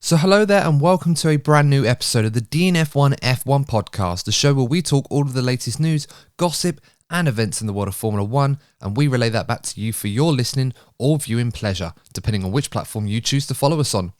So hello there and welcome to a brand new episode of the DNF1 F1 podcast, the show where we talk all of the latest news, gossip and events in the world of Formula 1, and we relay that back to you for your listening or viewing pleasure, depending on which platform you choose to follow us on.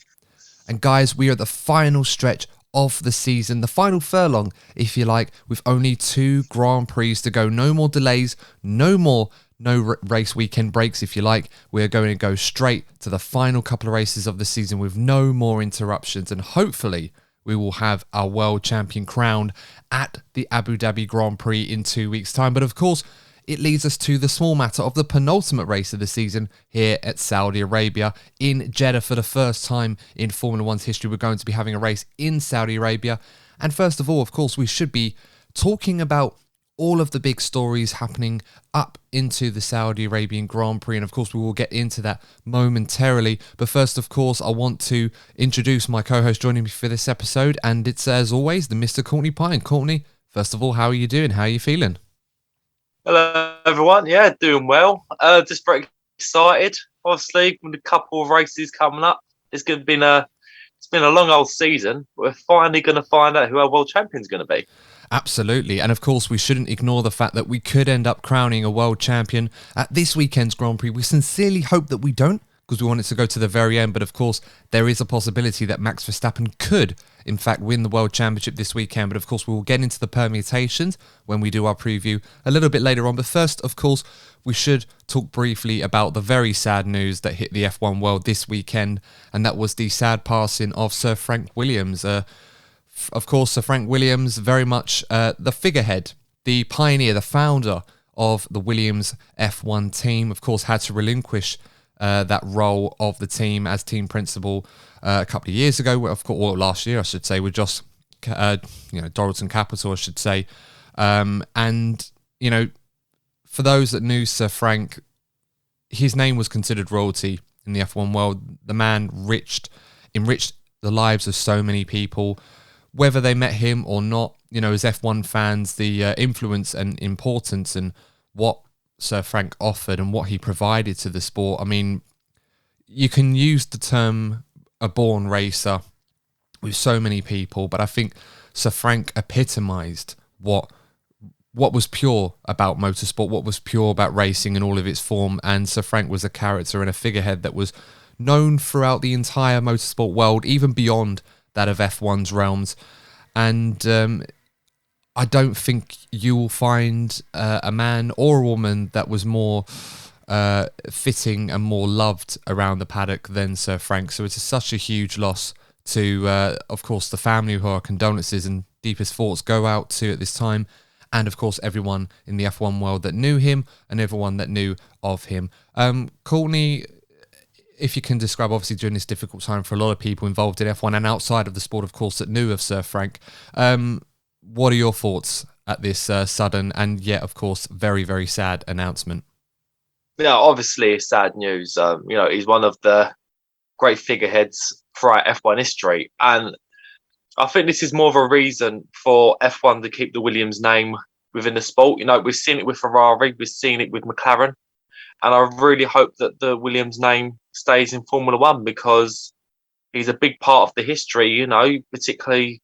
And guys, we are at the final stretch of the season, the final furlong, if you like, with only 2 Grand Prix to go. No more delays, no race weekend breaks, if you like. We're going to go straight to the final couple of races of the season with no more interruptions, and hopefully we will have our world champion crowned at the Abu Dhabi Grand Prix in 2 weeks' time. But of course, it leads us to the small matter of the penultimate race of the season here at Saudi Arabia in Jeddah. For the first time in Formula One's history, we're going to be having a race in Saudi Arabia. And first of all, of course, we should be talking about all of the big stories happening up into the Saudi Arabian Grand Prix. And of course, we will get into that momentarily. But first, of course, I want to introduce my co-host joining me for this episode. And it's, as always, the Mr. Courtney Pine. Courtney, first of all, how are you doing? How are you feeling? Hello, everyone. Yeah, doing well. Just very excited, obviously, with a couple of races coming up. It's been a long old season. We're finally going to find out who our world champion's going to be. Absolutely. And of course, we shouldn't ignore the fact that we could end up crowning a world champion at this weekend's Grand Prix. We sincerely hope that we don't, because we want it to go to the very end. But of course, there is a possibility that Max Verstappen could, in fact, win the World Championship this weekend. But of course, we will get into the permutations when we do our preview a little bit later on. But first, of course, we should talk briefly about the very sad news that hit the F1 world this weekend. And that was the sad passing of Sir Frank Williams. Of course, Sir Frank Williams, very much the figurehead, the pioneer, the founder of the Williams F1 team, of course, had to relinquish that role of the team as team principal a couple of years ago, of course, or last year, I should say, with just Doralton Capital, I should say. And, you know, for those that knew Sir Frank, his name was considered royalty in the F1 world. The man enriched the lives of so many people, whether they met him or not. You know, as F1 fans, the influence and importance and what Sir Frank offered and what he provided to the sport. I mean, you can use the term a born racer with so many people, but I think Sir Frank epitomised what was pure about motorsport, what was pure about racing in all of its form. And Sir Frank was a character and a figurehead that was known throughout the entire motorsport world, even beyond that of F1's realms. And I don't think you will find a man or a woman that was more fitting and more loved around the paddock than Sir Frank. So it's such a huge loss to, of course, the family, who our condolences and deepest thoughts go out to at this time. And of course, everyone in the F1 world that knew him and everyone that knew of him. Courtney, if you can describe, obviously, during this difficult time for a lot of people involved in F1 and outside of the sport, of course, that knew of Sir Frank, what are your thoughts at this sudden and yet, of course, very, very sad announcement? Yeah, obviously, it's sad news. He's one of the great figureheads throughout F1 history. And I think this is more of a reason for F1 to keep the Williams name within the sport. You know, we've seen it with Ferrari, we've seen it with McLaren. And I really hope that the Williams name stays in Formula One, because he's a big part of the history, you know, particularly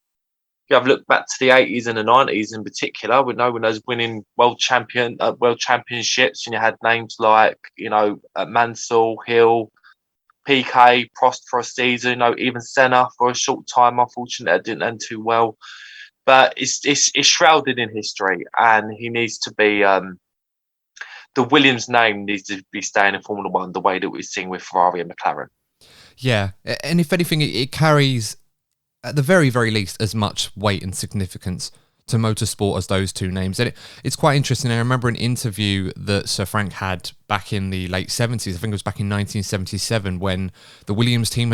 if you have looked back to the 80s and the 90s in particular. We know when those winning world championships, and you had names like, Mansell, Hill, PK, Prost for a season, even Senna for a short time. Unfortunately, that didn't end too well. But it's shrouded in history, and he needs to be... the Williams name needs to be staying in Formula One the way that we've seen with Ferrari and McLaren. Yeah, and if anything, it carries, at the very, very least, as much weight and significance to motorsport as those two names. And it's quite interesting. I remember an interview that Sir Frank had back in the late 70s. I think it was back in 1977 when the Williams team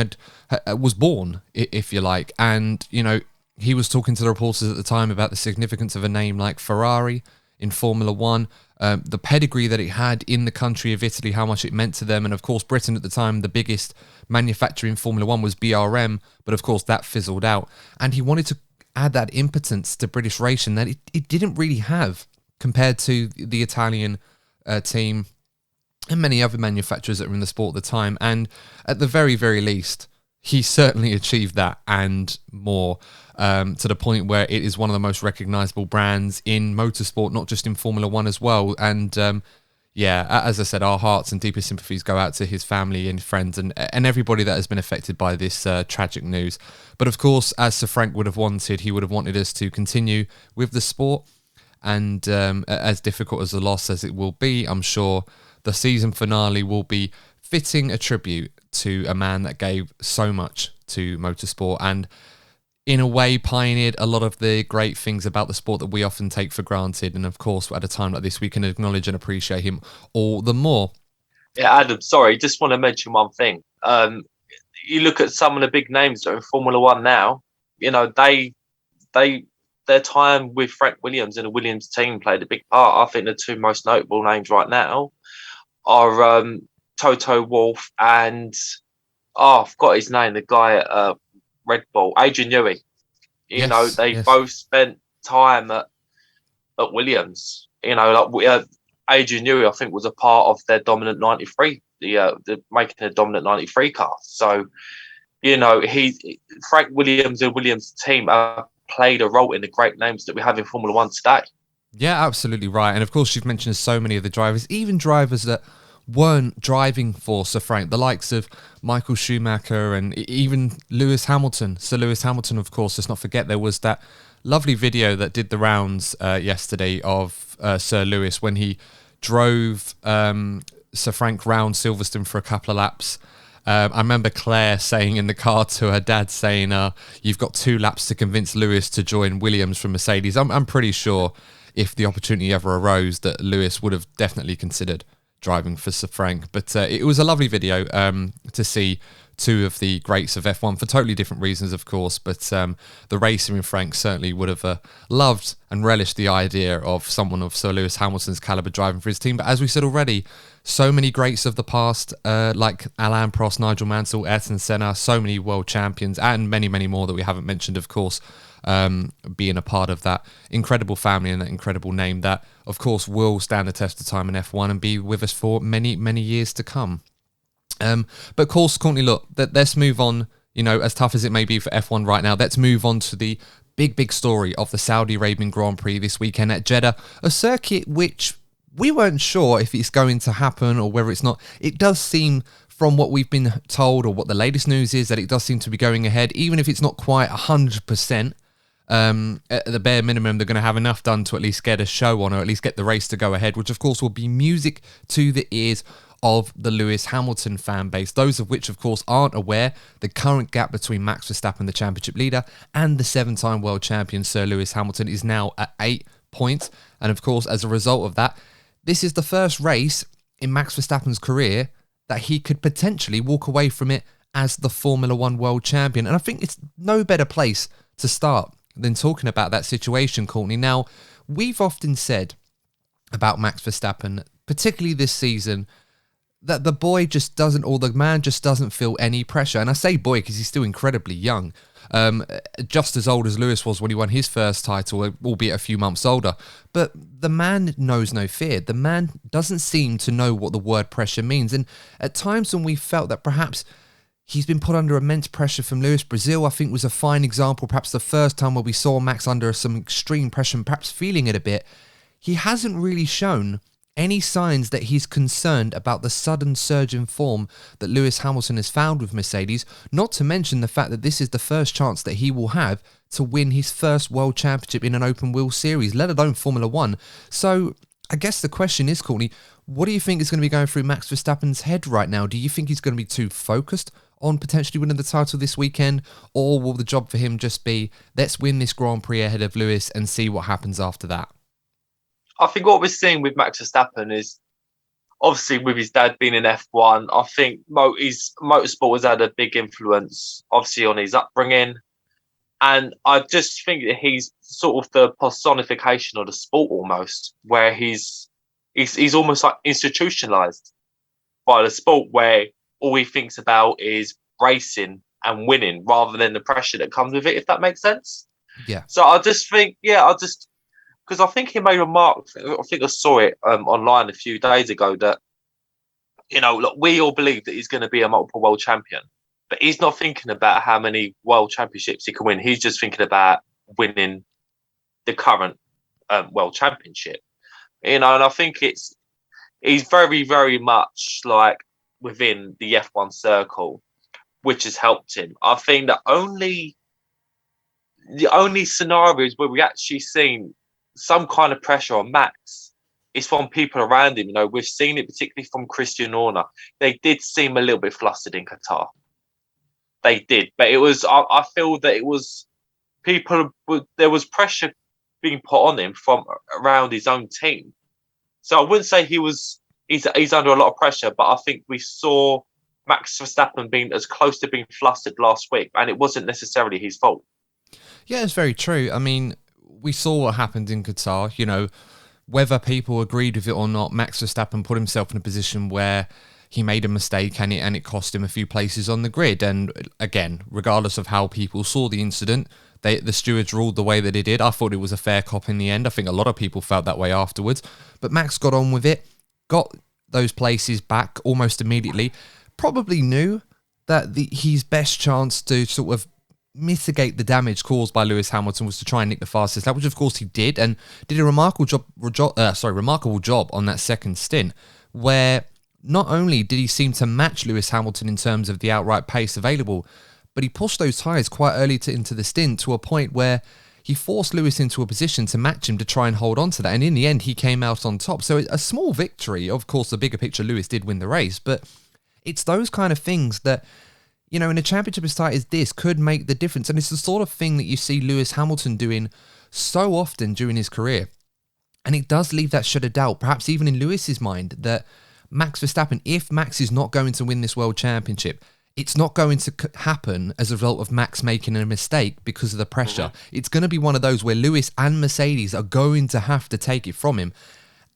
was born, if you like. And, you know, he was talking to the reporters at the time about the significance of a name like Ferrari in Formula One, the pedigree that it had in the country of Italy, how much it meant to them. And of course, Britain at the time, the biggest manufacturer in Formula One was BRM, but of course that fizzled out. And he wanted to add that impotence to British racing that it didn't really have compared to the Italian team and many other manufacturers that were in the sport at the time. And at the very, very least, He certainly achieved that and more, to the point where it is one of the most recognisable brands in motorsport, not just in Formula One as well. And yeah, as I said, our hearts and deepest sympathies go out to his family and friends and everybody that has been affected by this tragic news. But of course, as Sir Frank would have wanted, he would have wanted us to continue with the sport. And as difficult as the loss as it will be, I'm sure the season finale will be fitting a tribute to a man that gave so much to motorsport and in a way pioneered a lot of the great things about the sport that we often take for granted. And of course, at a time like this, we can acknowledge and appreciate him all the more. Yeah, Adam, sorry, just want to mention one thing. You look at some of the big names that are in Formula One now, you know, their time with Frank Williams and the Williams team played a big part. I think the two most notable names right now are Toto Wolff and I've got his name, the guy at Red Bull, Adrian Newey. You know, they both spent time at Williams. You know, like Adrian Newey, I think, was a part of their dominant 93, the making a dominant 93 car. So, you know, Frank Williams and Williams' team played a role in the great names that we have in Formula One today. Yeah, absolutely right. And of course, you've mentioned so many of the drivers, even drivers that weren't driving for Sir Frank, the likes of Michael Schumacher and even Lewis Hamilton. Sir Lewis Hamilton, of course, let's not forget there was that lovely video that did the rounds yesterday of Sir Lewis when he drove Sir Frank round Silverstone for a couple of laps. I remember Claire saying in the car to her dad, saying, you've got 2 laps to convince Lewis to join Williams from Mercedes. I'm pretty sure if the opportunity ever arose that Lewis would have definitely considered driving for Sir Frank. But it was a lovely video to see two of the greats of F1 for totally different reasons, of course. But the racer in Frank certainly would have loved and relished the idea of someone of Sir Lewis Hamilton's caliber driving for his team. But as we said already, so many greats of the past, like Alain Prost, Nigel Mansell, Ayrton Senna, so many world champions, and many, many more that we haven't mentioned, of course, being a part of that incredible family and that incredible name that, of course, will stand the test of time in F1 and be with us for many, many years to come. But of course, Courtney, look, let's move on, you know, as tough as it may be for F1 right now, let's move on to the big story of the Saudi Arabian Grand Prix this weekend at Jeddah, a circuit which we weren't sure if it's going to happen or whether it's not. It does seem, from what we've been told or what the latest news is, that it does seem to be going ahead, even if it's not quite 100%. At the bare minimum, they're going to have enough done to at least get a show on, or at least get the race to go ahead, which of course will be music to the ears of the Lewis Hamilton fan base, those of which of course aren't aware the current gap between Max Verstappen, the championship leader, and the 7-time world champion Sir Lewis Hamilton is now at 8 points. And of course, as a result of that, this is the first race in Max Verstappen's career that he could potentially walk away from it as the Formula One world champion. And I think it's no better place to start than talking about that situation, Courtney. Now, we've often said about Max Verstappen, particularly this season, that the boy just doesn't, or the man just doesn't feel any pressure. And I say boy because he's still incredibly young, just as old as Lewis was when he won his first title, albeit a few months older. But the man knows no fear. The man doesn't seem to know what the word pressure means. And at times when we felt that perhaps he's been put under immense pressure from Lewis, Brazil, I think, was a fine example, perhaps the first time where we saw Max under some extreme pressure and perhaps feeling it a bit, he hasn't really shown any signs that he's concerned about the sudden surge in form that Lewis Hamilton has found with Mercedes, not to mention the fact that this is the first chance that he will have to win his first world championship in an open wheel series, let alone Formula One. So I guess the question is, Courtney, what do you think is going to be going through Max Verstappen's head right now? Do you think he's going to be too focused on potentially winning the title this weekend, or will the job for him just be, let's win this Grand Prix ahead of Lewis and see what happens after that? I think what we're seeing with Max Verstappen is, obviously with his dad being in F1, I think his motorsport has had a big influence, obviously, on his upbringing. And I just think that he's sort of the personification of the sport almost, where he's almost like institutionalized by the sport, where all he thinks about is racing and winning rather than the pressure that comes with it, if that makes sense. Yeah. So I just think, because I think he made a remark, I think I saw it online a few days ago, that, you know, look, we all believe that he's going to be a multiple world champion. but he's not thinking about how many world championships he can win. He's just thinking about winning the current world championship. And I think he's very, very much like within the F1 circle, which has helped him. I think the only scenarios where we actually seen some kind of pressure on Max is from people around him. We've seen it particularly from Christian Horner. They did seem a little bit flustered in Qatar. They did, but it was. I feel that it was there was pressure being put on him from around his own team. So I wouldn't say he's under a lot of pressure, but I think we saw Max Verstappen being as close to being flustered last week, and it wasn't necessarily his fault. Yeah, it's very true. I mean, we saw what happened in Qatar. Whether people agreed with it or not, Max Verstappen put himself in a position where he made a mistake and it cost him a few places on the grid. And again, regardless of how people saw the incident, the stewards ruled the way that they did. I thought it was a fair cop in the end. I think a lot of people felt that way afterwards. But Max got on with it, got those places back almost immediately. Probably knew that his best chance to sort of mitigate the damage caused by Lewis Hamilton was to try and nick the fastest lap, which of course he did, and did a remarkable job on that second stint, where not only did he seem to match Lewis Hamilton in terms of the outright pace available, but he pushed those tyres quite early into the stint to a point where he forced Lewis into a position to match him to try and hold on to that, and in the end he came out on top. So a small victory. Of course, the bigger picture, Lewis did win the race, but it's those kind of things that, in a championship as tight as this could make the difference. And it's the sort of thing that you see Lewis Hamilton doing so often during his career. And it does leave that shred of doubt, perhaps even in Lewis's mind, that Max Verstappen, if Max is not going to win this world championship, it's not going to happen as a result of Max making a mistake because of the pressure. It's going to be one of those where Lewis and Mercedes are going to have to take it from him.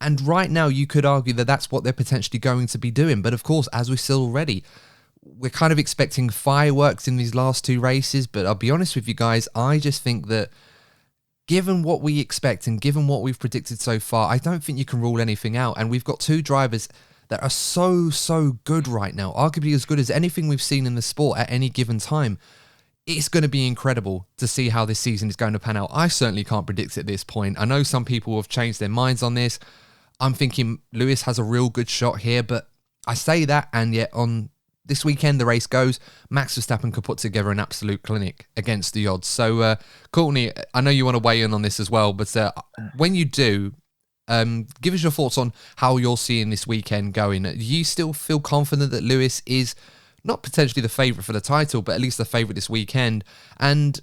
And right now, you could argue that that's what they're potentially going to be doing. But of course, as we said already, we're kind of expecting fireworks in these last two races, but I'll be honest with you guys, I just think that given what we expect and given what we've predicted so far, I don't think you can rule anything out. And we've got two drivers that are so good right now, arguably as good as anything we've seen in the sport at any given time. It's going to be incredible to see how this season is going to pan out. I certainly can't predict at this point. I know some people have changed their minds on this. I'm thinking Lewis has a real good shot here, but I say that, and yet on this weekend, the race goes, Max Verstappen could put together an absolute clinic against the odds. So, Courtney, I know you want to weigh in on this as well, but when you do, give us your thoughts on how you're seeing this weekend going. Do you still feel confident that Lewis is not potentially the favourite for the title, but at least the favourite this weekend? And,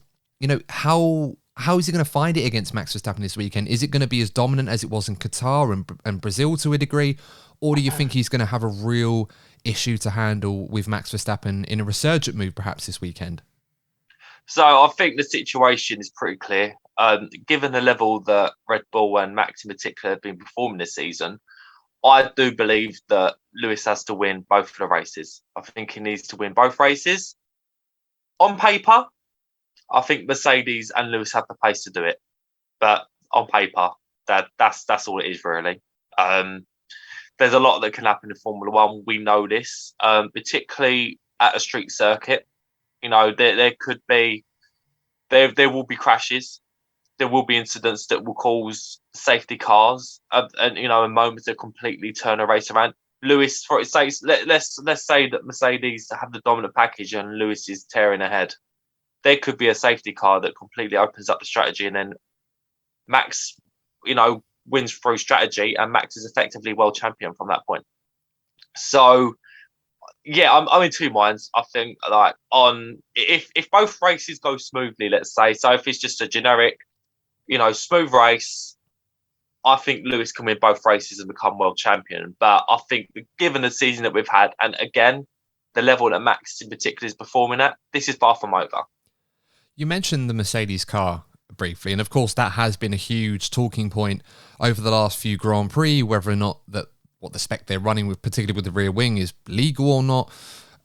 how is he going to find it against Max Verstappen this weekend? Is it going to be as dominant as it was in Qatar and Brazil to a degree? Or do you think he's going to have a real issue to handle with Max Verstappen in a resurgent move perhaps this weekend? So I think the situation is pretty clear. Given the level that Red Bull and Max in particular have been performing this season, I do believe that Lewis has to win both of the races. I think he needs to win both races. On paper, I think Mercedes and Lewis have the pace to do it. But on paper, that's all it is, really. There's a lot that can happen in Formula One. We know this, particularly at a street circuit. There could be, there will be crashes. There will be incidents that will cause safety cars, and in moments that completely turn a race around. Lewis, for its sake, let's say that Mercedes have the dominant package and Lewis is tearing ahead. There could be a safety car that completely opens up the strategy, and then Max, wins through strategy, and Max is effectively world champion from that point. So, yeah, I'm in two minds. I think if both races go smoothly, let's say, so if it's just a generic, smooth race, I think Lewis can win both races and become world champion. But I think given the season that we've had, and again, the level that Max in particular is performing at, this is far from over. You mentioned the Mercedes car briefly, and of course that has been a huge talking point over the last few Grand Prix, whether or not what the spec they're running with, particularly with the rear wing, is legal or not.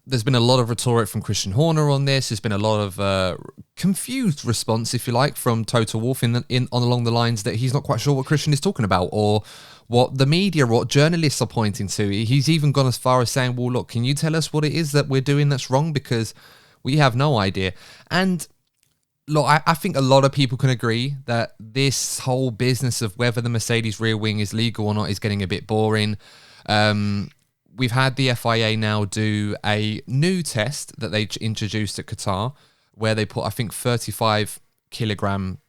there's been a lot of rhetoric from Christian Horner on this. There's been a lot of confused response, if you like, from Toto Wolff on along the lines that he's not quite sure what Christian is talking about, or what the media, what journalists are pointing to. He's even gone as far as saying, well, look, can you tell us what it is that we're doing that's wrong? Because we have no idea. And look, I think a lot of people can agree that this whole business of whether the Mercedes rear wing is legal or not is getting a bit boring. We've had the FIA now do a new test that they introduced at Qatar, where they put, I think, 35 kilogram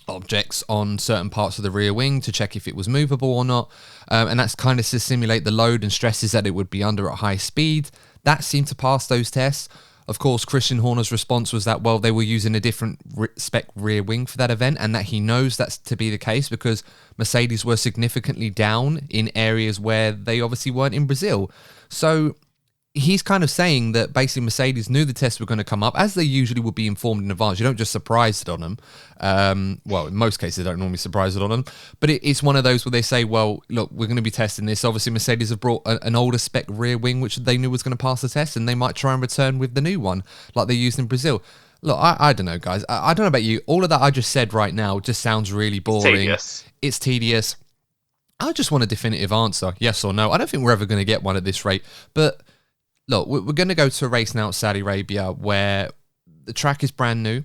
objects on certain parts of the rear wing to check if it was movable or not. And that's kind of to simulate the load and stresses that it would be under at high speed. That seemed to pass those tests. Of course, Christian Horner's response was that, well, they were using a different spec rear wing for that event, and that he knows that's to be the case because Mercedes were significantly down in areas where they obviously weren't in Brazil. So he's kind of saying that basically Mercedes knew the tests were going to come up, as they usually would be informed in advance. You don't just surprise it on them. Well, in most cases, they don't normally surprise it on them. But it's one of those where they say, well, look, we're going to be testing this. Obviously, Mercedes have brought an older spec rear wing, which they knew was going to pass the test, and they might try and return with the new one, like they used in Brazil. Look, I don't know, guys. I don't know about you. All of that I just said right now just sounds really boring. It's tedious. I just want a definitive answer, yes or no. I don't think we're ever going to get one at this rate, but look, we're going to go to a race now at Saudi Arabia where the track is brand new.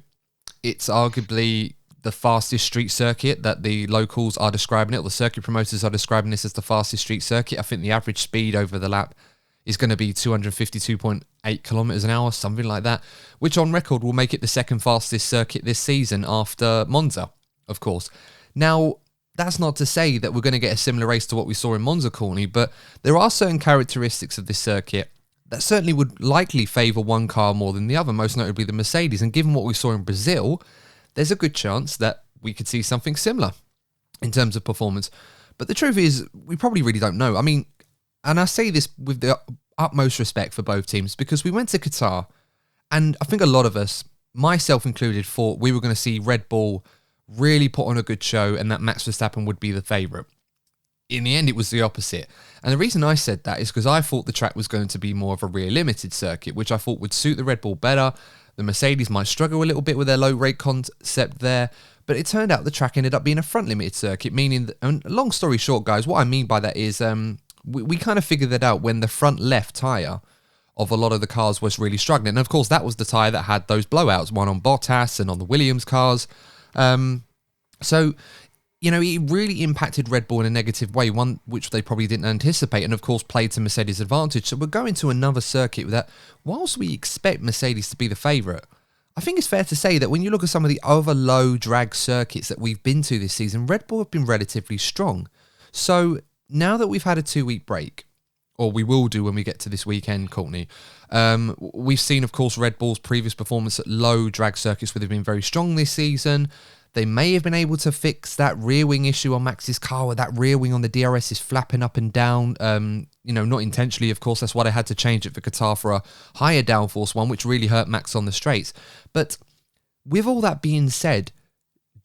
It's arguably the fastest street circuit that the locals are describing it, or the circuit promoters are describing this as the fastest street circuit. I think the average speed over the lap is going to be 252.8 kilometers an hour, something like that, which on record will make it the second fastest circuit this season after Monza, of course. Now, that's not to say that we're going to get a similar race to what we saw in Monza, Courtney, but there are certain characteristics of this circuit that certainly would likely favour one car more than the other, most notably the Mercedes. And given what we saw in Brazil, there's a good chance that we could see something similar in terms of performance. But the truth is, we probably really don't know. I mean, and I say this with the utmost respect for both teams, because we went to Qatar, and I think a lot of us, myself included, thought we were going to see Red Bull really put on a good show and that Max Verstappen would be the favourite. In the end, it was the opposite. And the reason I said that is because I thought the track was going to be more of a rear limited circuit, which I thought would suit the Red Bull better. The Mercedes might struggle a little bit with their low rate concept there, but it turned out the track ended up being a front limited circuit, meaning that, and long story short, guys, what I mean by that is we kind of figured that out when the front left tyre of a lot of the cars was really struggling. And of course, that was the tyre that had those blowouts, one on Bottas and on the Williams cars. So, you know, it really impacted Red Bull in a negative way, one which they probably didn't anticipate, and of course played to Mercedes' advantage. So we're going to another circuit that, whilst we expect Mercedes to be the favourite, I think it's fair to say that when you look at some of the other low drag circuits that we've been to this season, Red Bull have been relatively strong. So now that we've had a 2-week break, or we will do when we get to this weekend, Courtney, we've seen, of course, Red Bull's previous performance at low drag circuits where they've been very strong this season. They may have been able to fix that rear wing issue on Max's car, where that rear wing on the DRS is flapping up and down. Not intentionally, of course. That's why they had to change it for Qatar for a higher downforce one, which really hurt Max on the straights. But with all that being said,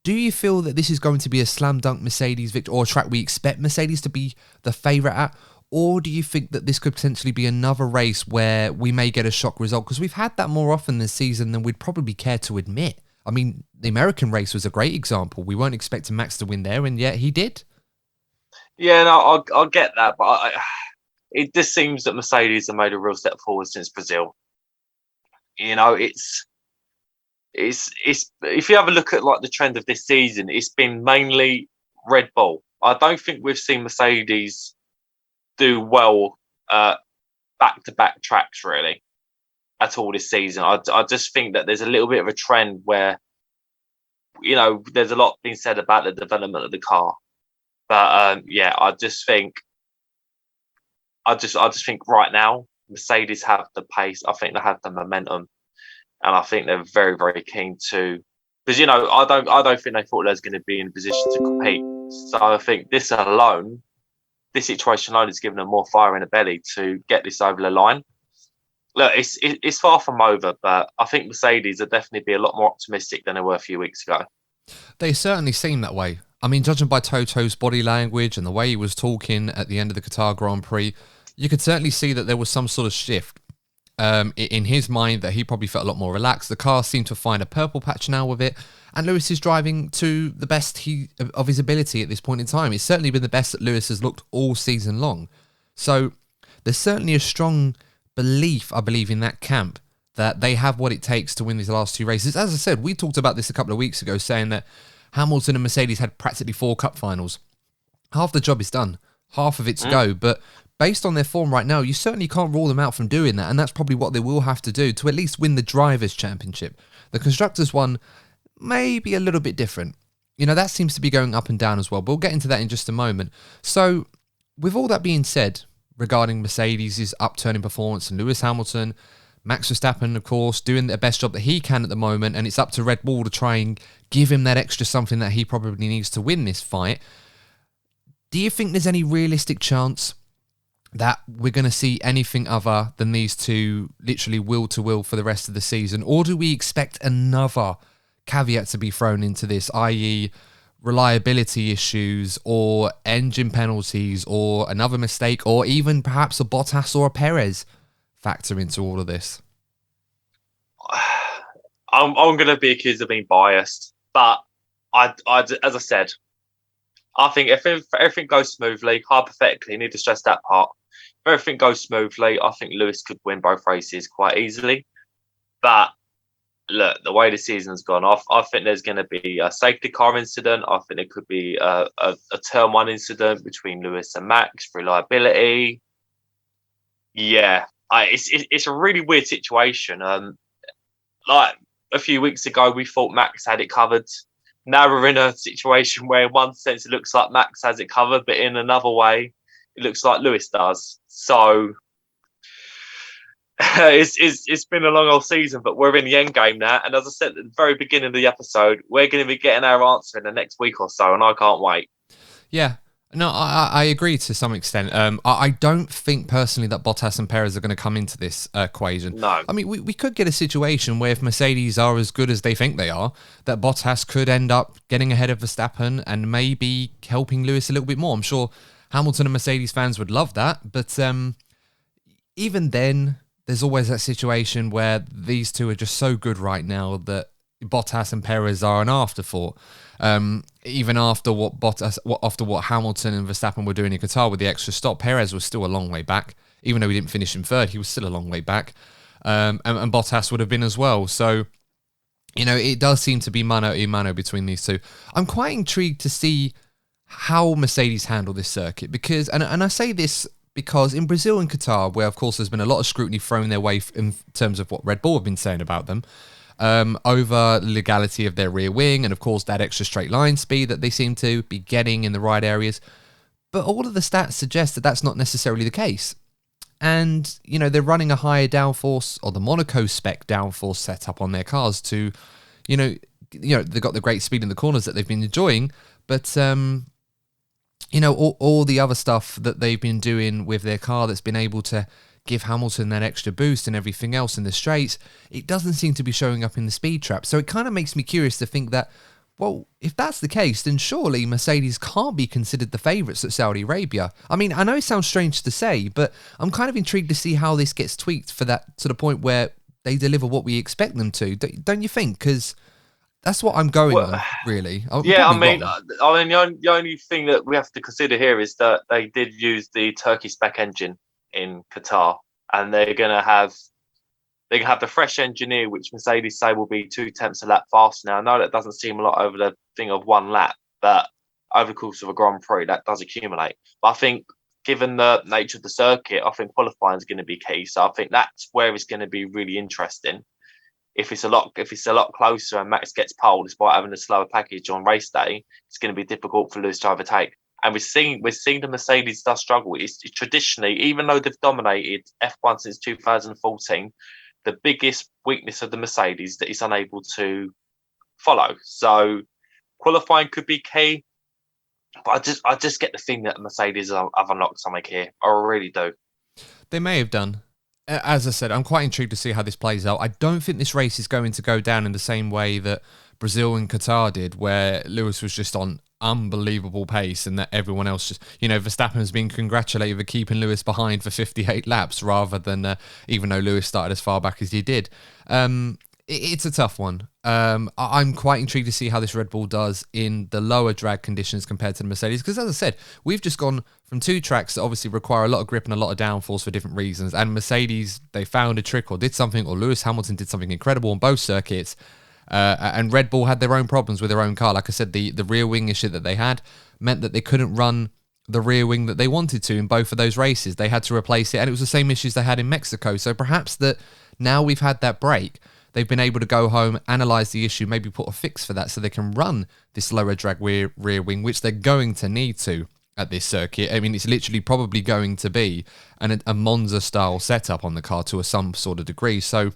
do you feel that this is going to be a slam dunk Mercedes victory, or a track we expect Mercedes to be the favourite at? Or do you think that this could potentially be another race where we may get a shock result? Because we've had that more often this season than we'd probably care to admit. I mean, the American race was a great example. We weren't expecting Max to win there, and yet he did. Yeah, no, I'll get that, but it just seems that Mercedes have made a real step forward since Brazil. You know, it's if you have a look at like the trend of this season, it's been mainly Red Bull. I don't think we've seen Mercedes do well back-to-back tracks really at all this season. I just think that there's a little bit of a trend where, you know, there's a lot being said about the development of the car, but I just think right now Mercedes have the pace. I think they have the momentum, and I think they're very, very keen to. Because, you know, I don't think they thought they was going to be in a position to compete. So I think this situation alone has given them more fire in the belly to get this over the line. Look, it's far from over, but I think Mercedes will definitely be a lot more optimistic than they were a few weeks ago. They certainly seem that way. I mean, judging by Toto's body language and the way he was talking at the end of the Qatar Grand Prix, you could certainly see that there was some sort of shift. in his mind that he probably felt a lot more relaxed. The car seemed to find a purple patch now with it, and Lewis is driving to the best of his ability at this point in time. It's certainly been the best that Lewis has looked all season long. So there's certainly a strong belief, I believe, in that camp that they have what it takes to win these last 2 races. As I said, we talked about this a couple of weeks ago, saying that Hamilton and Mercedes had practically 4 cup finals. Half the job is done, half of it to go, but based on their form right now, you certainly can't rule them out from doing that, and that's probably what they will have to do to at least win the Drivers' Championship. The Constructors' one may be a little bit different. That seems to be going up and down as well, but we'll get into that in just a moment. So, with all that being said, regarding Mercedes' upturning performance and Lewis Hamilton, Max Verstappen, of course, doing the best job that he can at the moment, and it's up to Red Bull to try and give him that extra something that he probably needs to win this fight. Do you think there's any realistic chance that we're going to see anything other than these two literally will to will for the rest of the season? Or do we expect another caveat to be thrown into this, i.e. reliability issues or engine penalties or another mistake or even perhaps a Bottas or a Perez factor into all of this? I'm going to be accused of being biased, but I as I said, I think if everything goes smoothly, hypothetically, you need to stress that part. If everything goes smoothly, I think Lewis could win both races quite easily. But look, the way the season's gone off, I think there's going to be a safety car incident. I think there could be a turn 1 incident between Lewis and Max for reliability. Yeah, it's a really weird situation. Like a few weeks ago, we thought Max had it covered. Now we're in a situation where, in one sense, it looks like Max has it covered, but in another way, it looks like Lewis does. So it's been a long old season, but we're in the end game now. And as I said at the very beginning of the episode, we're going to be getting our answer in the next week or so, and I can't wait. Yeah. No, I agree to some extent. I don't think personally that Bottas and Perez are going to come into this equation. No. I mean, we could get a situation where if Mercedes are as good as they think they are, that Bottas could end up getting ahead of Verstappen and maybe helping Lewis a little bit more. I'm sure Hamilton and Mercedes fans would love that. But even then, there's always that situation where these two are just so good right now that Bottas and Perez are an afterthought. Even after what Hamilton and Verstappen were doing in Qatar with the extra stop, Perez was still a long way back. Even though he didn't finish in third, he was still a long way back. And Bottas would have been as well. So, it does seem to be mano a mano between these two. I'm quite intrigued to see how Mercedes handle this circuit because, and I say this because in Brazil and Qatar, where of course there's been a lot of scrutiny thrown their way in terms of what Red Bull have been saying about them, over the legality of their rear wing and of course that extra straight line speed that they seem to be getting in the right areas. But all of the stats suggest that that's not necessarily the case. And, they're running a higher downforce or the Monaco spec downforce setup on their cars to, they've got the great speed in the corners that they've been enjoying, but, all the other stuff that they've been doing with their car that's been able to give Hamilton that extra boost and everything else in the straights, it doesn't seem to be showing up in the speed trap. So it kind of makes me curious to think that, well, if that's the case, then surely Mercedes can't be considered the favourites at Saudi Arabia. I mean, I know it sounds strange to say, but I'm kind of intrigued to see how this gets tweaked for that to the point where they deliver what we expect them to. Don't you think? Because that's what I'm going on, really. The only thing that we have to consider here is that they did use the Turkey spec engine in Qatar, and they're going to have the fresh engine here, which Mercedes say will be 2 tenths a lap faster. Now, I know that doesn't seem a lot over the thing of 1 lap, but over the course of a Grand Prix, that does accumulate. But I think, given the nature of the circuit, I think qualifying is going to be key. So I think that's where it's going to be really interesting. If it's a lot closer and Max gets pole despite having a slower package on race day, it's going to be difficult for Lewis to overtake. And we're seeing the Mercedes does struggle. It's traditionally, even though they've dominated F1 since 2014, the biggest weakness of the Mercedes that it's unable to follow. So qualifying could be key, but I just get the thing that Mercedes have unlocked something here. I really do. They may have done. As I said, I'm quite intrigued to see how this plays out. I don't think this race is going to go down in the same way that Brazil and Qatar did, where Lewis was just on unbelievable pace, and that everyone else just, Verstappen has been congratulated for keeping Lewis behind for 58 laps rather than, even though Lewis started as far back as he did. It's a tough one. I'm quite intrigued to see how this Red Bull does in the lower drag conditions compared to the Mercedes, because as I said, we've just gone from two tracks that obviously require a lot of grip and a lot of downforce for different reasons, and Mercedes, they found a trick or did something, or Lewis Hamilton did something incredible on both circuits, and Red Bull had their own problems with their own car. Like I said, the rear wing issue that they had meant that they couldn't run the rear wing that they wanted to in both of those races. They had to replace it, and it was the same issues they had in Mexico. So perhaps that now we've had that break, they've been able to go home, analyse the issue, maybe put a fix for that so they can run this lower drag rear wing, which they're going to need to at this circuit. I mean, it's literally probably going to be a Monza-style setup on the car to some sort of degree. So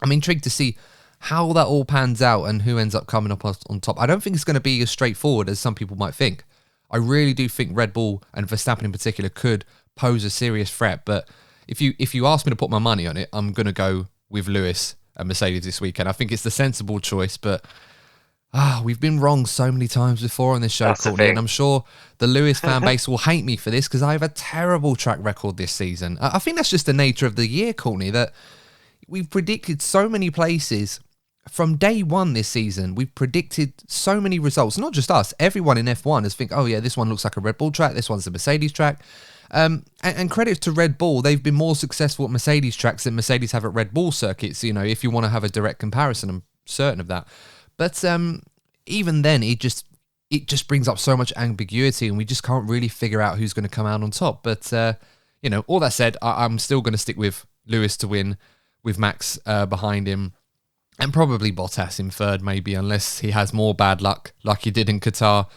I'm intrigued to see how that all pans out and who ends up coming up on top. I don't think it's going to be as straightforward as some people might think. I really do think Red Bull and Verstappen in particular could pose a serious threat. But if you ask me to put my money on it, I'm going to go with Lewis and Mercedes this weekend. I think it's the sensible choice, but we've been wrong so many times before on this show, Courtney, and I'm sure the Lewis fan base will hate me for this because I have a terrible track record this season. I think that's just the nature of the year, Courtney, that we've predicted so many places from day one this season. We've predicted so many results, not just us, everyone in F1 has think, oh yeah, this one looks like a Red Bull track, this one's a Mercedes track. And credit to Red Bull, they've been more successful at Mercedes tracks than Mercedes have at Red Bull circuits, if you want to have a direct comparison, I'm certain of that. But even then, it just brings up so much ambiguity, and we just can't really figure out who's going to come out on top. But, all that said, I'm still going to stick with Lewis to win, with Max behind him, and probably Bottas in third, maybe, unless he has more bad luck like he did in Qatar.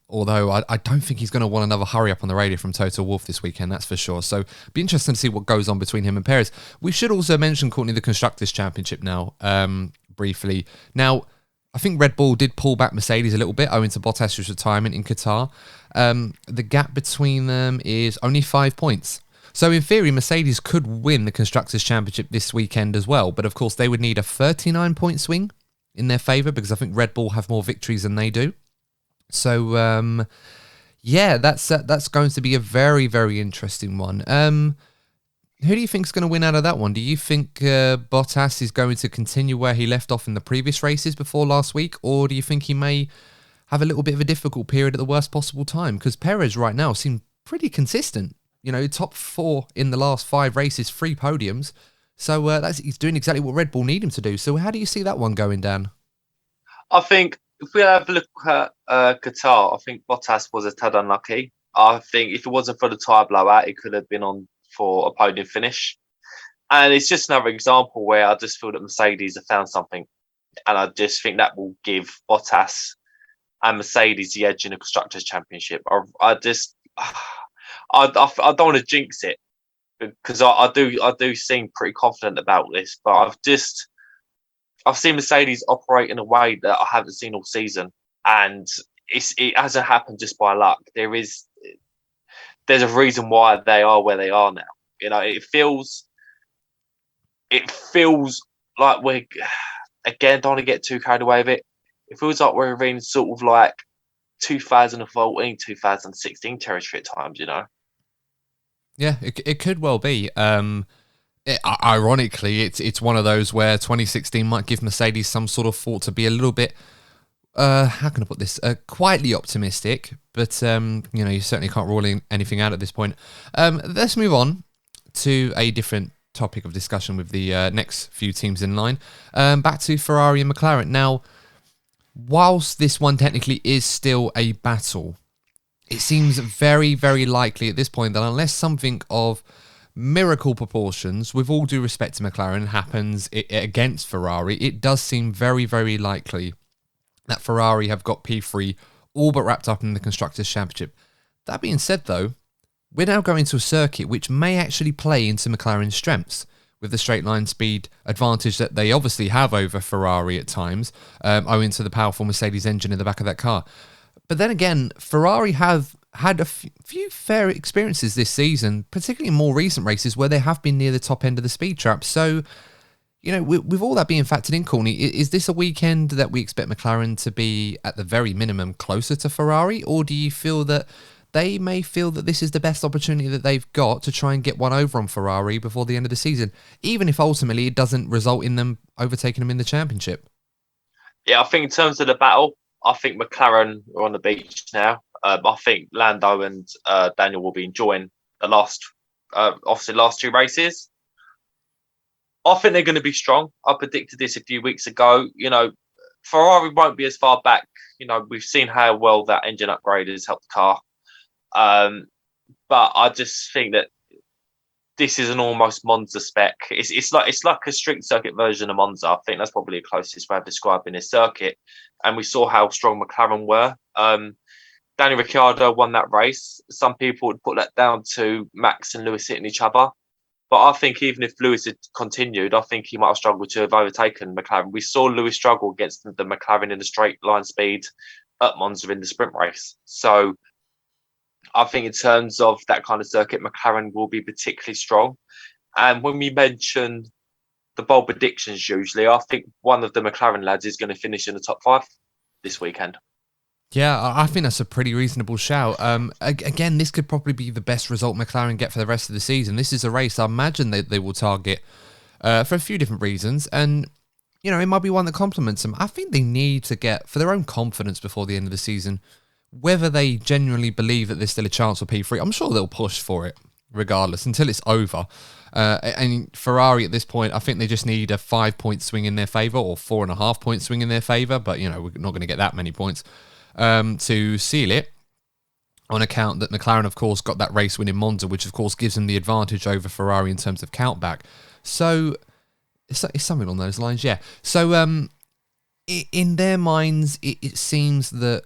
Although I don't think he's going to want another hurry up on the radio from Toto Wolff this weekend, that's for sure. So be interesting to see what goes on between him and Perez. We should also mention, Courtney, the Constructors' Championship now, briefly. Now, I think Red Bull did pull back Mercedes a little bit owing to Bottas' retirement in Qatar. The gap between them is only 5 points. So in theory, Mercedes could win the Constructors' Championship this weekend as well. But of course, they would need a 39-point swing in their favour, because I think Red Bull have more victories than they do. So, that's going to be a very, very interesting one. Who do you think is going to win out of that one? Do you think Bottas is going to continue where he left off in the previous races before last week? Or do you think he may have a little bit of a difficult period at the worst possible time? Because Perez right now seems pretty consistent. Top 4 in the last 5 races, 3 podiums. So he's doing exactly what Red Bull need him to do. So how do you see that one going, Dan? I think if we have a look at Qatar, I think Bottas was a tad unlucky. I think if it wasn't for the tyre blowout, it could have been on for a podium finish. And it's just another example where I just feel that Mercedes have found something. And I just think that will give Bottas and Mercedes the edge in the Constructors' Championship. I don't want to jinx it, because I do seem pretty confident about this, but I've seen Mercedes operate in a way that I haven't seen all season, and it hasn't happened just by luck. There's a reason why they are where they are now. It feels like we're, again, don't want to get too carried away with it. It feels like we're in sort of like 2014, 2016 territory at times. Yeah, it could well be. Ironically, it's one of those where 2016 might give Mercedes some sort of thought to be a little bit, how can I put this, quietly optimistic, but you certainly can't rule anything out at this point. Let's move on to a different topic of discussion with the next few teams in line. Back to Ferrari and McLaren. Now, whilst this one technically is still a battle, it seems very, very likely at this point that unless something of miracle proportions, with all due respect to McLaren, happens against Ferrari, it does seem very, very likely that Ferrari have got P3 all but wrapped up in the Constructors' Championship. That being said, though, we're now going to a circuit which may actually play into McLaren's strengths, with the straight line speed advantage that they obviously have over Ferrari at times, owing to the powerful Mercedes engine in the back of that car. But then again, Ferrari have had a few fair experiences this season, particularly in more recent races where they have been near the top end of the speed trap. So, with all that being factored in, Courtney, is this a weekend that we expect McLaren to be, at the very minimum, closer to Ferrari? Or do you feel that they may feel that this is the best opportunity that they've got to try and get one over on Ferrari before the end of the season, even if ultimately it doesn't result in them overtaking them in the championship? Yeah, I think in terms of the battle, I think McLaren are on the beach now. I think Lando and Daniel will be enjoying the last two races. I think they're going to be strong. I predicted this a few weeks ago. Ferrari won't be as far back. We've seen how well that engine upgrade has helped the car. But I just think that this is an almost Monza spec. It's like a strict circuit version of Monza. I think that's probably the closest way of describing this circuit. And we saw how strong McLaren were. Daniel Ricciardo won that race. Some people would put that down to Max and Lewis hitting each other. But I think even if Lewis had continued, I think he might have struggled to have overtaken McLaren. We saw Lewis struggle against the McLaren in the straight line speed at Monza in the sprint race. So I think in terms of that kind of circuit, McLaren will be particularly strong. And when we mention the bold predictions, usually, I think one of the McLaren lads is going to finish in the top 5 this weekend. Yeah, I think that's a pretty reasonable shout. Again, this could probably be the best result McLaren get for the rest of the season. This is a race I imagine they will target for a few different reasons. And, it might be one that complements them. I think they need to get, for their own confidence before the end of the season, whether they genuinely believe that there's still a chance for P3. I'm sure they'll push for it regardless until it's over. And Ferrari at this point, I think they just need a 5-point swing in their favour or 4.5-point swing in their favour. But, we're not going to get that many points. To seal it, on account that McLaren, of course, got that race win in Monza, which, of course, gives them the advantage over Ferrari in terms of countback. So, it's something on those lines, yeah. So, in their minds, it seems that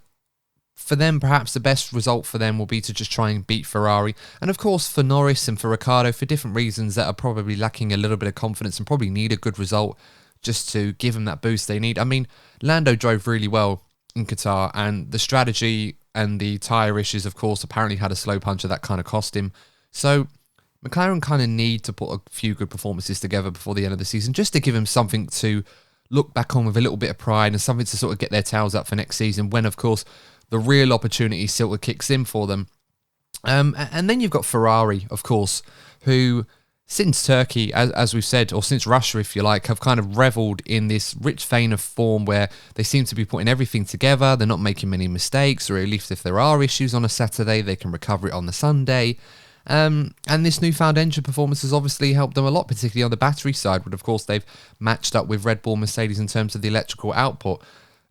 for them, perhaps the best result for them will be to just try and beat Ferrari. And, of course, for Norris and for Ricciardo, for different reasons that are probably lacking a little bit of confidence and probably need a good result just to give them that boost they need. I mean, Lando drove really well in Qatar, and the strategy and the tyre issues, of course, apparently had a slow puncher that kind of cost him. So McLaren kind of need to put a few good performances together before the end of the season, just to give him something to look back on with a little bit of pride and something to sort of get their tails up for next season when, of course, the real opportunity sort of kicks in for them. And then you've got Ferrari, of course, who, since Turkey, as we've said, or since Russia, if you like, have kind of revelled in this rich vein of form where they seem to be putting everything together. They're not making many mistakes, or at least if there are issues on a Saturday, they can recover it on the Sunday. And this newfound engine performance has obviously helped them a lot, particularly on the battery side, but of course they've matched up with Red Bull, Mercedes in terms of the electrical output.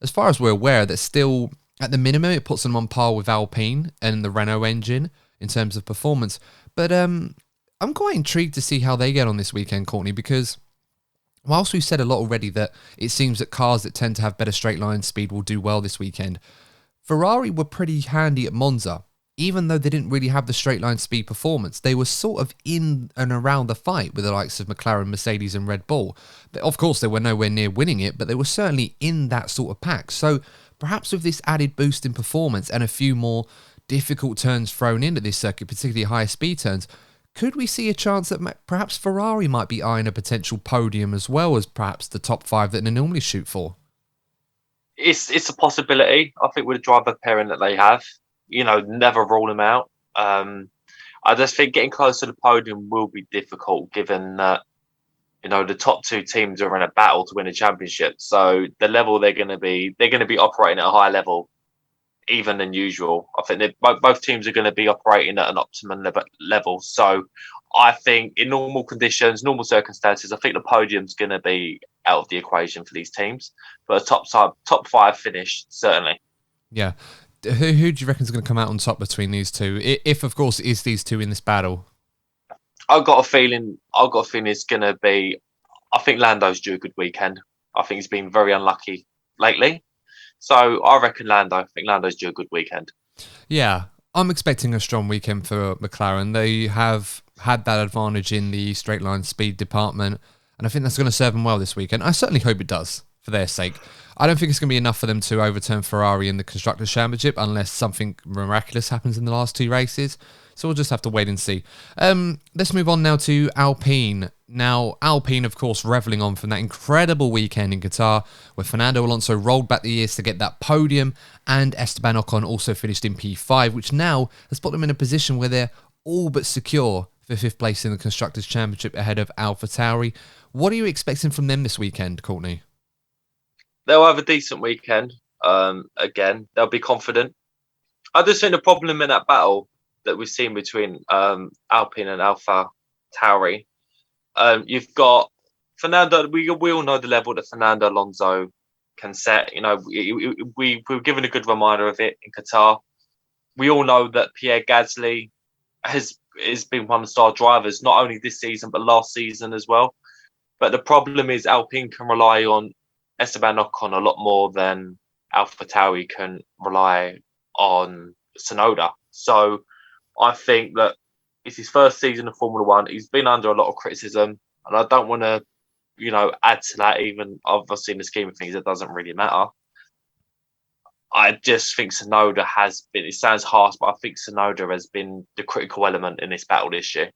As far as we're aware, that's still, at the minimum, it puts them on par with Alpine and the Renault engine in terms of performance. But I'm quite intrigued to see how they get on this weekend, Courtney, because whilst we've said a lot already that it seems that cars that tend to have better straight line speed will do well this weekend, Ferrari were pretty handy at Monza. Even though they didn't really have the straight line speed performance, they were sort of in and around the fight with the likes of McLaren, Mercedes and Red Bull. Of course, they were nowhere near winning it, but they were certainly in that sort of pack. So perhaps with this added boost in performance and a few more difficult turns thrown into this circuit, particularly higher speed turns, could we see a chance that perhaps Ferrari might be eyeing a potential podium as well as perhaps the top 5 that they normally shoot for? It's a possibility. I think with the driver pairing that they have, never rule them out. I just think getting close to the podium will be difficult given that, the top 2 teams are in a battle to win a championship. So the level they're going to be operating at a higher level even than usual. I think both teams are going to be operating at an optimum level. So I think in normal conditions, normal circumstances, I think the podium's going to be out of the equation for these teams. But a top 5 finish, certainly. Yeah. Who do you reckon is going to come out on top between these two? If, of course, it is these two in this battle. I've got a feeling it's going to be, I think Lando's due a good weekend. I think he's been very unlucky lately. So I reckon I think Lando's due a good weekend. Yeah, I'm expecting a strong weekend for McLaren. They have had that advantage in the straight line speed department, and I think that's going to serve them well this weekend. I certainly hope it does, for their sake. I don't think it's going to be enough for them to overturn Ferrari in the Constructors' Championship unless something miraculous happens in the last 2 races. So we'll just have to wait and see. Let's move on now to Alpine. Now, Alpine, of course, revelling on from that incredible weekend in Qatar, where Fernando Alonso rolled back the years to get that podium, and Esteban Ocon also finished in P5, which now has put them in a position where they're all but secure for 5th place in the Constructors' Championship ahead of AlphaTauri. What are you expecting from them this weekend, Courtney? They'll have a decent weekend. Again, they'll be confident. I just think the problem in that battle that we've seen between Alpine and AlphaTauri, you've got Fernando. We all know the level that Fernando Alonso can set. You know, we were given a good reminder of it in Qatar. We all know that Pierre Gasly has been one of the star drivers, not only this season but last season as well. But the problem is Alpine can rely on Esteban Ocon a lot more than AlphaTauri can rely on Tsunoda. So I think that it's his first season of Formula One. He's been under a lot of criticism, and I don't want to, add to that. Even obviously in the scheme of things, it doesn't really matter. I just think Tsunoda has been. It sounds harsh, but I think Tsunoda has been the critical element in this battle this year.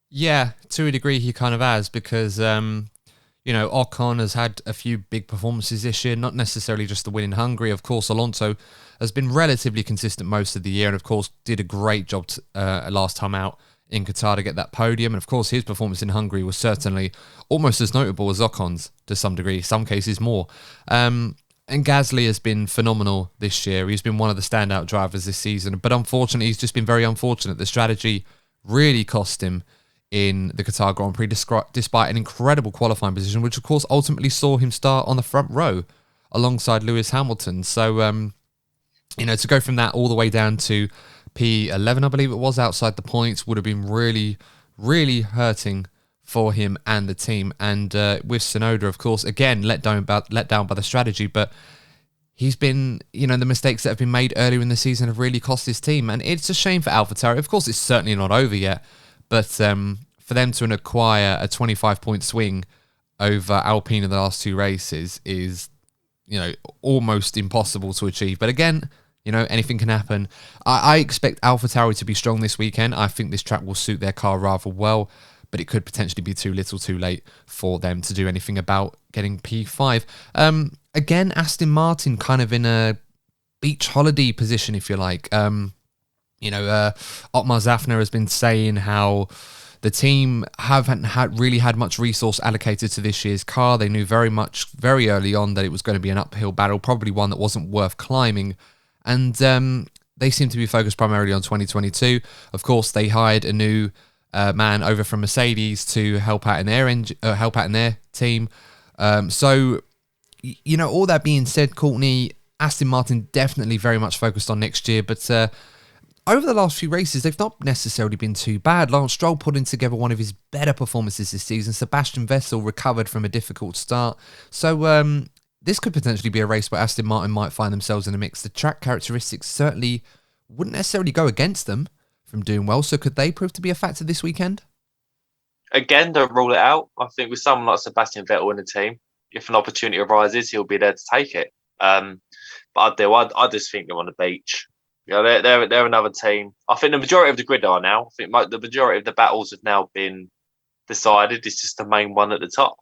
Yeah, to a degree, he kind of has because, Ocon has had a few big performances this year, not necessarily just the win in Hungary. Of course, Alonso has been relatively consistent most of the year and, of course, did a great job last time out in Qatar to get that podium. And, of course, his performance in Hungary was certainly almost as notable as Ocon's to some degree, some cases more. And Gasly has been phenomenal this year. He's been one of the standout drivers this season. But unfortunately, he's just been very unfortunate. The strategy really cost him in the Qatar Grand Prix, despite an incredible qualifying position, which, of course, ultimately saw him start on the front row alongside Lewis Hamilton. So, to go from that all the way down to P11, I believe it was, outside the points, would have been really, really hurting for him and the team. And with Tsunoda, of course, again, let down by the strategy, but he's been, the mistakes that have been made earlier in the season have really cost his team. And it's a shame for AlphaTauri. Of course, it's certainly not over yet, but for them to acquire a 25-point swing over Alpine in the last 2 races is, almost impossible to achieve. But again, anything can happen. I expect AlphaTauri to be strong this weekend. I think this track will suit their car rather well, but it could potentially be too little too late for them to do anything about getting P5. Again, Aston Martin kind of in a beach holiday position, if you like. Otmar Zafner has been saying how the team haven't really had much resource allocated to this year's car. They knew very early on that it was going to be an uphill battle, probably one that wasn't worth climbing. And they seem to be focused primarily on 2022. Of course, they hired a new man over from Mercedes to help out in their team. So, all that being said, Courtney, Aston Martin definitely very much focused on next year, but over the last few races, they've not necessarily been too bad. Lance Stroll putting together one of his better performances this season. Sebastian Vettel recovered from a difficult start. So this could potentially be a race where Aston Martin might find themselves in the mix. The track characteristics certainly wouldn't necessarily go against them from doing well. So could they prove to be a factor this weekend? Again, don't rule it out. I think with someone like Sebastian Vettel in the team, if an opportunity arises, he'll be there to take it. But I just think they're on the beach. They're another team. I think the majority of the grid are now. I think the majority of the battles have now been decided. It's just the main one at the top.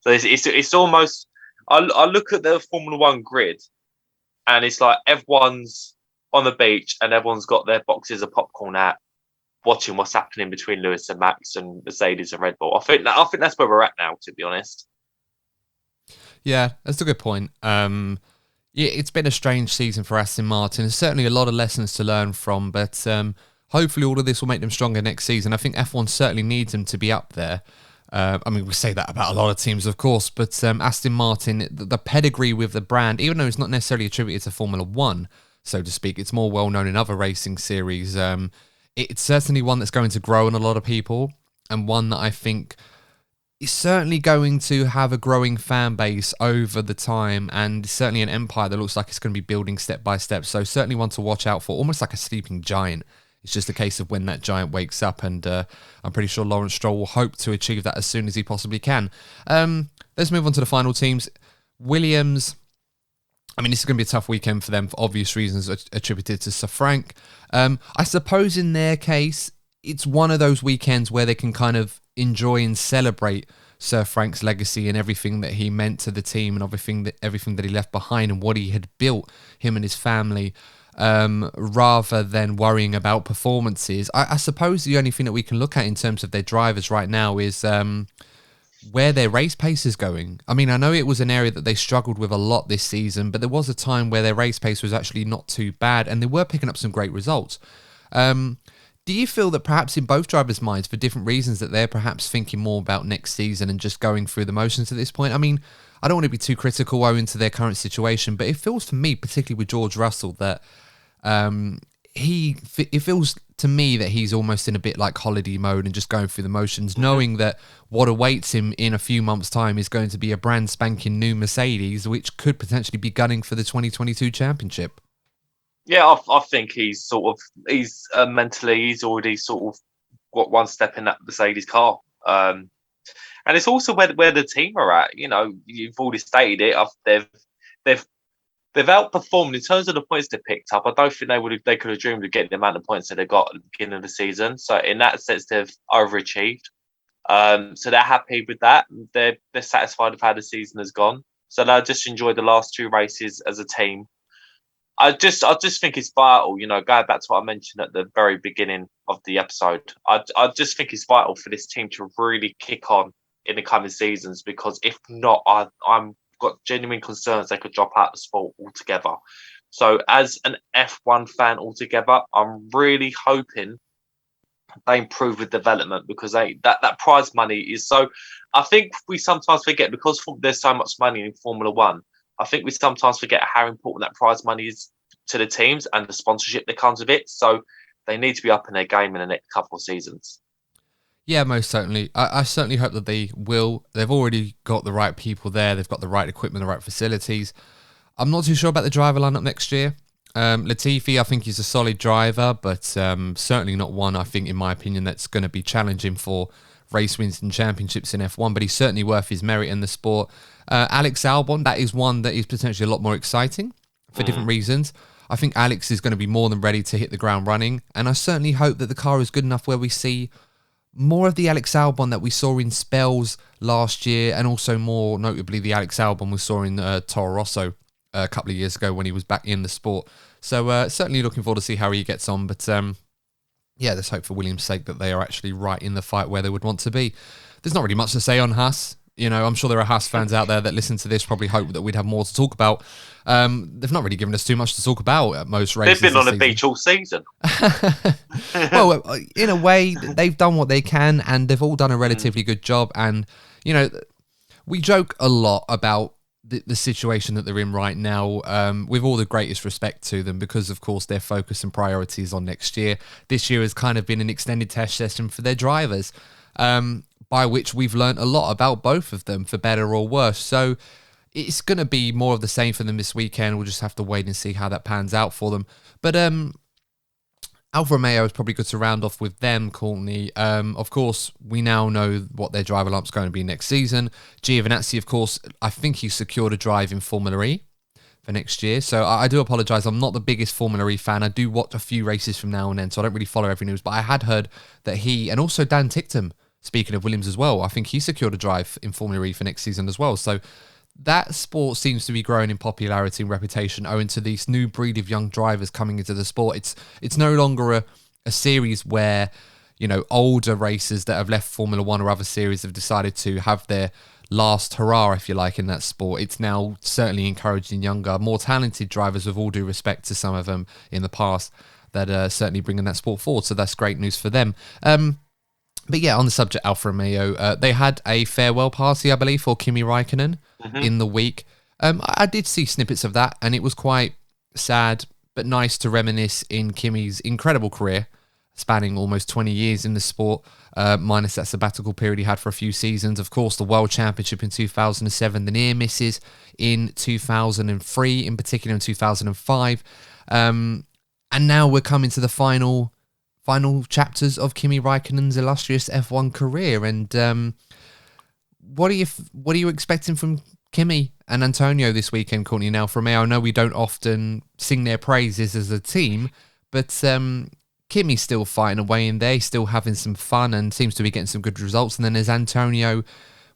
So it's almost. I look at the Formula One grid, and it's like everyone's on the beach and everyone's got their boxes of popcorn out, watching what's happening between Lewis and Max and Mercedes and Red Bull. I think that's where we're at now, to be honest. Yeah, that's a good point. Yeah, it's been a strange season for Aston Martin. There's certainly a lot of lessons to learn from, but hopefully all of this will make them stronger next season. I think F1 certainly needs them to be up there. We say that about a lot of teams, of course, but Aston Martin, the pedigree with the brand, even though it's not necessarily attributed to Formula One, so to speak, it's more well-known in other racing series. It's certainly one that's going to grow on a lot of people, and one that I think is certainly going to have a growing fan base over the time, and certainly an empire that looks like it's going to be building step by step. So certainly one to watch out for, almost like a sleeping giant. It's just a case of when that giant wakes up, and I'm pretty sure Lawrence Stroll will hope to achieve that as soon as he possibly can. Let's move on to the final teams. Williams, this is going to be a tough weekend for them for obvious reasons attributed to Sir Frank. I suppose in their case, it's one of those weekends where they can kind of enjoy and celebrate Sir Frank's legacy and everything that he meant to the team and everything that he left behind and what he had built, him and his family, rather than worrying about performances. I suppose the only thing that we can look at in terms of their drivers right now is where their race pace is going. I mean, I know it was an area that they struggled with a lot this season, but there was a time where their race pace was actually not too bad and they were picking up some great results. Do you feel that perhaps in both drivers' minds, for different reasons, that they're perhaps thinking more about next season and just going through the motions at this point? I mean, I don't want to be too critical owing to their current situation, but it feels for me, particularly with George Russell, that it feels to me that he's almost in a bit like holiday mode and just going through the motions, knowing that what awaits him in a few months' time is going to be a brand spanking new Mercedes, which could potentially be gunning for the 2022 championship. Yeah, I think he's mentally, he's already sort of got one step in that Mercedes car. And it's also where the team are at. You know, you've already stated it. They've outperformed in terms of the points they picked up. I don't think they could have dreamed of getting the amount of points that they got at the beginning of the season. So in that sense, they've overachieved. So they're happy with that. They're satisfied with how the season has gone. So they'll just enjoy the last two races as a team. I just think it's vital, you know, going back to what I mentioned at the very beginning of the episode. I just think it's vital for this team to really kick on in the coming seasons, because if not, I'm got genuine concerns they could drop out of the sport altogether. So as an F1 fan altogether, I'm really hoping they improve with development, because that prize money is so. I think we sometimes forget, because there's so much money in Formula One. I think we sometimes forget how important that prize money is to the teams and the sponsorship that comes with it. So they need to be up in their game in the next couple of seasons. Yeah, most certainly. I certainly hope that they will. They've already got the right people there. They've got the right equipment, the right facilities. I'm not too sure about the driver lineup next year. Latifi, I think he's a solid driver, but certainly not one, I think, in my opinion, that's going to be challenging for race wins and championships in F1, but he's certainly worth his merit in the sport. Alex Albon, that is one that is potentially a lot more exciting for different reasons. I think Alex is going to be more than ready to hit the ground running, and I certainly hope that the car is good enough where we see more of the Alex Albon that we saw in spells last year, and also more notably the Alex Albon we saw in Toro Rosso a couple of years ago when he was back in the sport. So certainly looking forward to see how he gets on, but yeah, let's hope for Williams' sake that they are actually right in the fight where they would want to be. There's not really much to say on Haas. You know, I'm sure there are Haas fans out there that listen to this probably hope that we'd have more to talk about. They've not really given us too much to talk about at most races. They've been on a beach all season. Well, in a way, they've done what they can, and they've all done a relatively good job. And, you know, we joke a lot about the situation that they're in right now, with all the greatest respect to them, because, of course, their focus and priorities on next year. This year has kind of been an extended test session for their drivers, by which we've learned a lot about both of them, for better or worse. So it's going to be more of the same for them this weekend. We'll just have to wait and see how that pans out for them. But Alfa Romeo is probably good to round off with them, Courtney. Of course, we now know what their driver lineup's going to be next season. Giovinazzi, of course, I think he secured a drive in Formula E for next year. So I do apologise. I'm not the biggest Formula E fan. I do watch a few races from now and then, so I don't really follow every news. But I had heard that he, and also Dan Ticktum, speaking of Williams as well, I think he secured a drive in Formula E for next season as well. So that sport seems to be growing in popularity and reputation owing to this new breed of young drivers coming into the sport. It's no longer a series where, you know, older racers that have left Formula One or other series have decided to have their last hurrah, if you like, in that sport. It's now certainly encouraging younger, more talented drivers, with all due respect to some of them in the past, that are certainly bringing that sport forward. So that's great news for them. But yeah, on the subject Alfa Romeo, they had a farewell party, I believe, for Kimi Räikkönen in the week. I did see snippets of that, and it was quite sad, but nice to reminisce in Kimi's incredible career, spanning almost 20 years in the sport, minus that sabbatical period he had for a few seasons. Of course, the World Championship in 2007, the near misses in 2003, in particular in 2005. And now we're coming to the final chapters of Kimi Räikkönen's illustrious F1 career. And what are you expecting from Kimi and Antonio this weekend, Courtney? Now, from me, I know we don't often sing their praises as a team, but Kimi's still fighting away in there. He's still having some fun and seems to be getting some good results. And then there's Antonio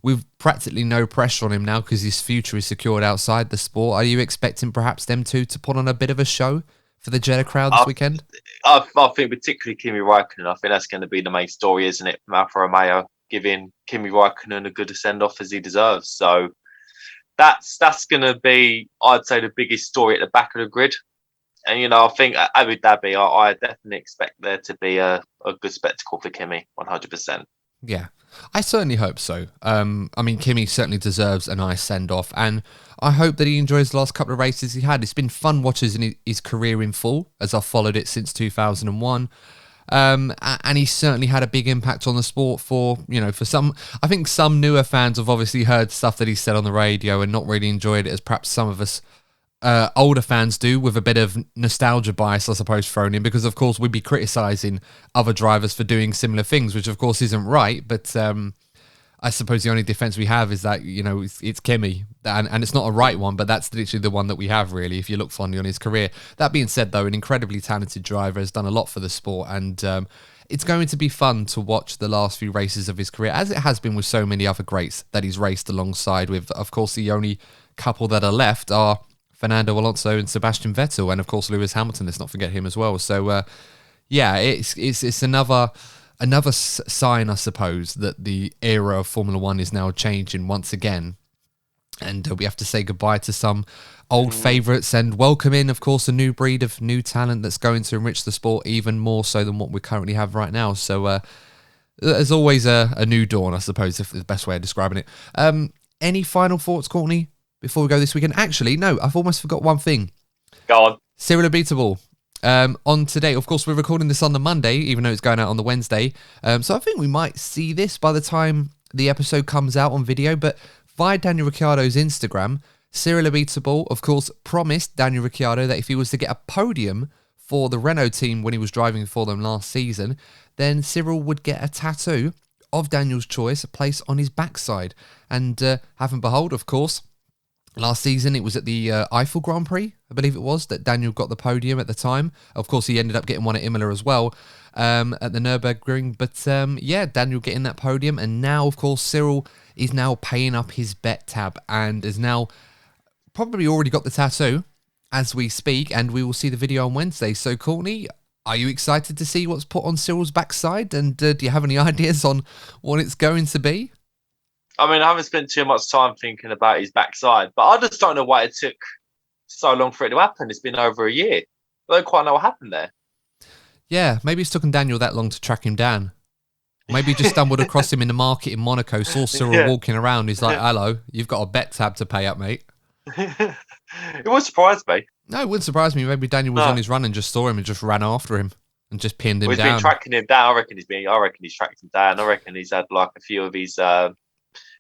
with practically no pressure on him now because his future is secured outside the sport. Are you expecting perhaps them two to put on a bit of a show for the Jeddah crowd this weekend? I think particularly Kimi Räikkönen, I think that's going to be the main story, isn't it, from Alfa Romeo, giving Kimi Räikkönen a good send-off as he deserves. So that's going to be, I'd say, the biggest story at the back of the grid. And, I think at Abu Dhabi, I definitely expect there to be a good spectacle for Kimi, 100%. Yeah, I certainly hope so. Kimi certainly deserves a nice send-off, and I hope that he enjoys the last couple of races he had. It's been fun watching his career in full, as I've followed it since 2001. And he certainly had a big impact on the sport for some. I think some newer fans have obviously heard stuff that he said on the radio and not really enjoyed it as perhaps some of us older fans do, with a bit of nostalgia bias, I suppose, thrown in, because of course we'd be criticising other drivers for doing similar things, which of course isn't right. But I suppose the only defence we have is that, it's Kimi, and it's not a right one, but that's literally the one that we have, really, if you look fondly on his career. That being said, though, an incredibly talented driver, has done a lot for the sport, and it's going to be fun to watch the last few races of his career, as it has been with so many other greats that he's raced alongside with. Of course, the only couple that are left are Fernando Alonso and Sebastian Vettel, and of course Lewis Hamilton. Let's not forget him as well. So, it's another sign, I suppose, that the era of Formula One is now changing once again, and we have to say goodbye to some old favourites and welcome in, of course, a new breed of new talent that's going to enrich the sport even more so than what we currently have right now. So, there's always a new dawn, I suppose, if the best way of describing it. Any final thoughts, Courtney, before we go this weekend? Actually, no, I've almost forgot one thing. Go on. Cyril Abiteboul. On today, of course, we're recording this on the Monday, even though it's going out on the Wednesday. So I think we might see this by the time the episode comes out on video. But via Daniel Ricciardo's Instagram, Cyril Abiteboul, of course, promised Daniel Ricciardo that if he was to get a podium for the Renault team when he was driving for them last season, then Cyril would get a tattoo of Daniel's choice placed on his backside. And have and behold, of course, last season, it was at the Eiffel Grand Prix, I believe it was, that Daniel got the podium at the time. Of course, he ended up getting one at Imola as well, at the Nürburgring. But Daniel getting that podium. And now, of course, Cyril is now paying up his bet tab and is now probably already got the tattoo as we speak. And we will see the video on Wednesday. So, Courtney, are you excited to see what's put on Cyril's backside? And do you have any ideas on what it's going to be? I haven't spent too much time thinking about his backside, but I just don't know why it took so long for it to happen. It's been over a year. I don't quite know what happened there. Yeah, maybe it's taken Daniel that long to track him down. Maybe he just stumbled across him in the market in Monaco, saw Cyril walking around. He's like, hello, you've got a bet tab to pay up, mate. It wouldn't surprise me. No, it wouldn't surprise me. Maybe Daniel was on his run and just saw him and just ran after him and just pinned him down. He's been tracking him down. I reckon he's tracked him down. I reckon he's had like a few of his...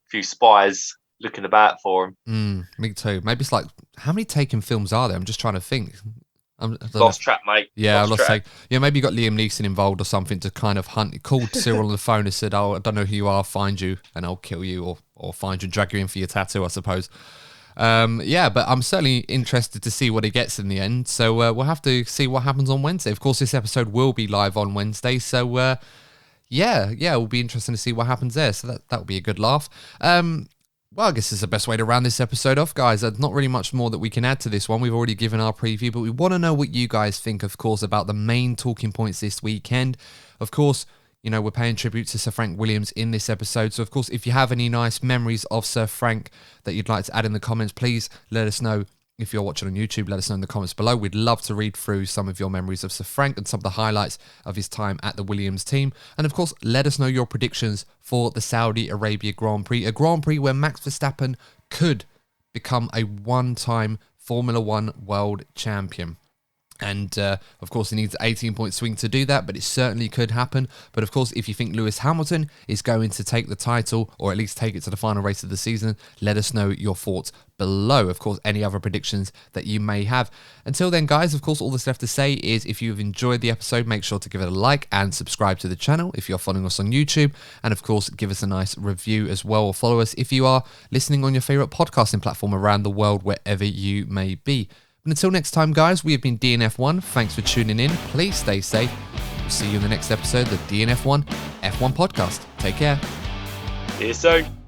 few spies looking about for him. Me too. Maybe it's like, how many Taken films are there? I'm just trying to think. Lost track, mate. Yeah, lost track. Yeah, maybe you got Liam Neeson involved or something to kind of hunt. He called Cyril on the phone and said, I don't know who you are, find you and I'll kill you, or find you and drag you in for your tattoo, I suppose. But I'm certainly interested to see what he gets in the end. So we'll have to see what happens on Wednesday. Of course, this episode will be live on Wednesday. So it will be interesting to see what happens there. So that will be a good laugh. I guess it's the best way to round this episode off, guys. There's not really much more that we can add to this one. We've already given our preview, but we want to know what you guys think, of course, about the main talking points this weekend. Of course, we're paying tribute to Sir Frank Williams in this episode. So, of course, if you have any nice memories of Sir Frank that you'd like to add in the comments, please let us know. If you're watching on YouTube, let us know in the comments below. We'd love to read through some of your memories of Sir Frank and some of the highlights of his time at the Williams team. And of course, let us know your predictions for the Saudi Arabia Grand Prix, a Grand Prix where Max Verstappen could become a one-time Formula One world champion. And, of course, he needs an 18-point swing to do that, but it certainly could happen. But, of course, if you think Lewis Hamilton is going to take the title, or at least take it to the final race of the season, let us know your thoughts below. Of course, any other predictions that you may have. Until then, guys, of course, all that's left to say is if you've enjoyed the episode, make sure to give it a like and subscribe to the channel if you're following us on YouTube. And, of course, give us a nice review as well, or follow us if you are listening on your favourite podcasting platform around the world, wherever you may be. And until next time, guys, we have been DNF1. Thanks for tuning in. Please stay safe We'll see you in the next episode of the DNF1 F1 podcast. Take care. See you soon.